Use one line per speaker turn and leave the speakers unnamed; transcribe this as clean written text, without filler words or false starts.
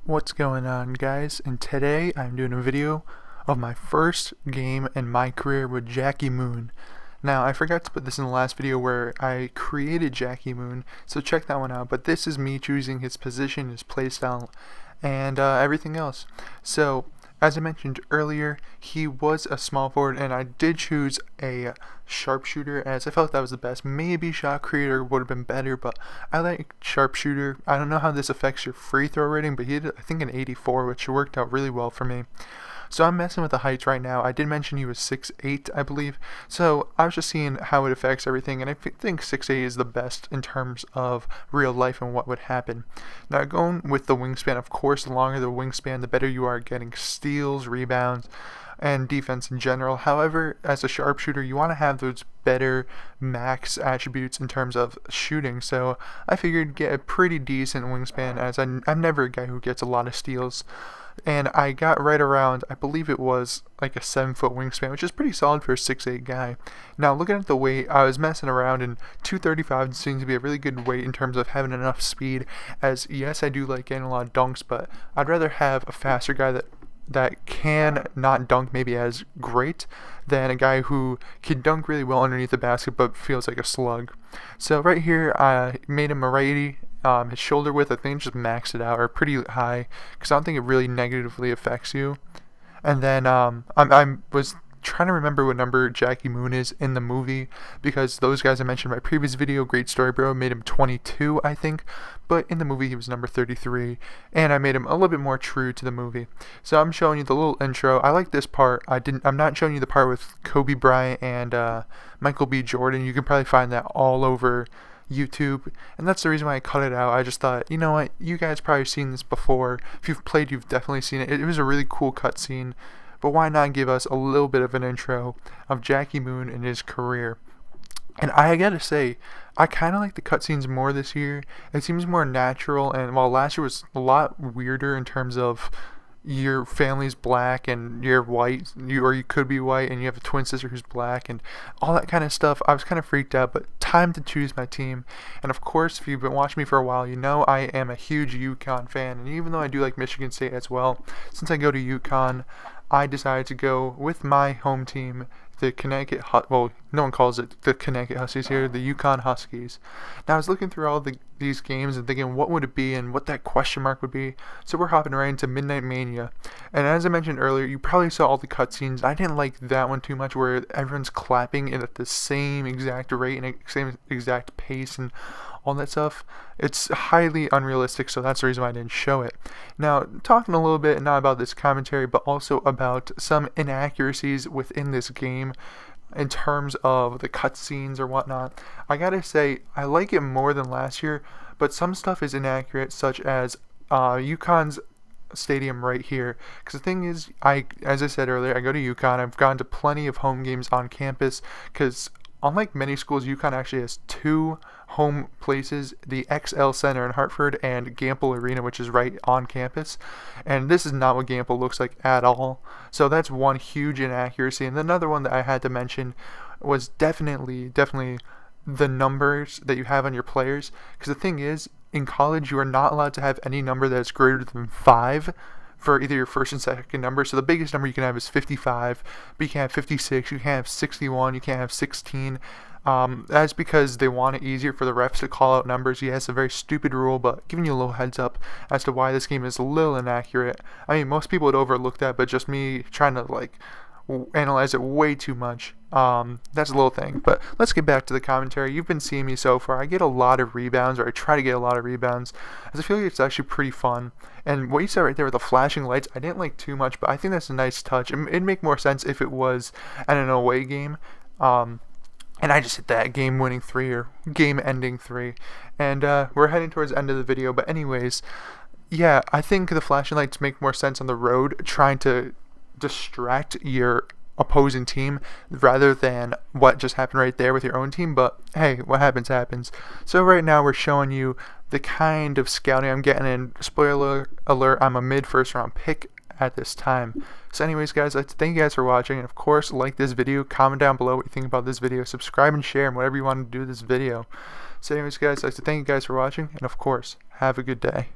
What's going on, guys? And today I'm doing a video of my first game in my career with Jackie Moon. Now, I forgot to put this in the last video where I created Jackie Moon, so check that one out. But this is me choosing his position, his playstyle, and everything else. So, as I mentioned earlier, he was a small forward, and I did choose a sharpshooter as I felt that was the best. Maybe shot creator would have been better, but I like sharpshooter. I don't know how this affects your free throw rating, but he had, I think, an 84, which worked out really well for me. So I'm messing with the heights right now. I did mention he was 6'8", I believe. So I was just seeing how it affects everything, and I think 6'8" is the best in terms of real life and what would happen. Now, going with the wingspan, of course, the longer the wingspan, the better you are at getting steals, rebounds, and defense in general. However, as a sharpshooter, you want to have those better max attributes in terms of shooting. So I figured get a pretty decent wingspan, as I'm never a guy who gets a lot of steals. And I got right around, I believe it was like a 7-foot wingspan, which is pretty solid for a 6'8" guy. Now, looking at the weight, I was messing around, and 235 seems to be a really good weight in terms of having enough speed, as yes, I do like getting a lot of dunks, but I'd rather have a faster guy that can not dunk maybe as great than a guy who can dunk really well underneath the basket but feels like a slug. So right here, I made him a righty. His shoulder width, I think, just maxed it out, or pretty high, because I don't think it really negatively affects you. And then I was trying to remember what number Jackie Moon is in the movie, because those guys I mentioned in my previous video, Great Story Bro, made him 22, I think, but in the movie he was number 33, and I made him a little bit more true to the movie. So I'm showing you the little intro. I like this part. I'm not showing you the part with Kobe Bryant and Michael B. Jordan. You can probably find that all over YouTube, and that's the reason why I cut it out. I just thought, you know what, you guys probably seen this before. If you've played, you've definitely seen it. It was a really cool cutscene, but why not give us a little bit of an intro of Jackie Moon and his career? And I gotta say, I kind of like the cutscenes more this year. It seems more natural, and while last year was a lot weirder in terms of your family's black and you're white, or you could be white and you have a twin sister who's black and all that kind of stuff, I was kind of freaked out. But time to choose my team, and of course, if you've been watching me for a while, you know I am a huge UConn fan, and even though I do like Michigan State as well, since I go to UConn, I decided to go with my home team, the Connecticut, well, no one calls it the Connecticut Huskies here, the UConn Huskies. Now, I was looking through all these games and thinking what would it be and what that question mark would be. So we're hopping right into Midnight Mania. And as I mentioned earlier, you probably saw all the cutscenes. I didn't like that one too much, where everyone's clapping at the same exact rate and same exact pace and all that stuff. It's highly unrealistic, so that's the reason why I didn't show it. Now, talking a little bit not about this commentary, but also about some inaccuracies within this game in terms of the cutscenes or whatnot. I gotta say, I like it more than last year, but some stuff is inaccurate, such as UConn's stadium right here. Because the thing is, as I said earlier, I go to UConn. I've gone to plenty of home games on campus, because unlike many schools, UConn actually has two home places, the XL Center in Hartford and Gamble Arena, which is right on campus. And this is not what Gamble looks like at all. So that's one huge inaccuracy. And another one that I had to mention was definitely the numbers that you have on your players. Because the thing is, in college, you are not allowed to have any number that is greater than 5 for either your first and second number. So the biggest number you can have is 55, but you can't have 56, you can't have 61, you can't have 16. That's because they want it easier for the refs to call out numbers. Yes, a very stupid rule, but giving you a little heads up as to why this game is a little inaccurate. I mean, most people would overlook that, but just me trying to analyze it way too much. That's a little thing. But let's get back to the commentary. You've been seeing me so far. I get a lot of rebounds, or I try to get a lot of rebounds, as I feel like it's actually pretty fun. And what you said right there with the flashing lights, I didn't like too much, but I think that's a nice touch. It'd make more sense if it was at an away game. And I just hit that game-winning 3 or game-ending 3. And we're heading towards the end of the video. But anyways, yeah, I think the flashing lights make more sense on the road, trying to distract your opposing team rather than what just happened right there with your own team. But hey, what happens happens. So right now we're showing you the kind of scouting I'm getting, and spoiler alert, I'm a mid-first round pick at this time. So anyways, guys, I'd like to thank you guys for watching, and of course, like this video, comment down below what you think about this video, subscribe and share, and whatever you want to do with this video. So anyways, guys, I'd like to thank you guys for watching, and of course, have a good day.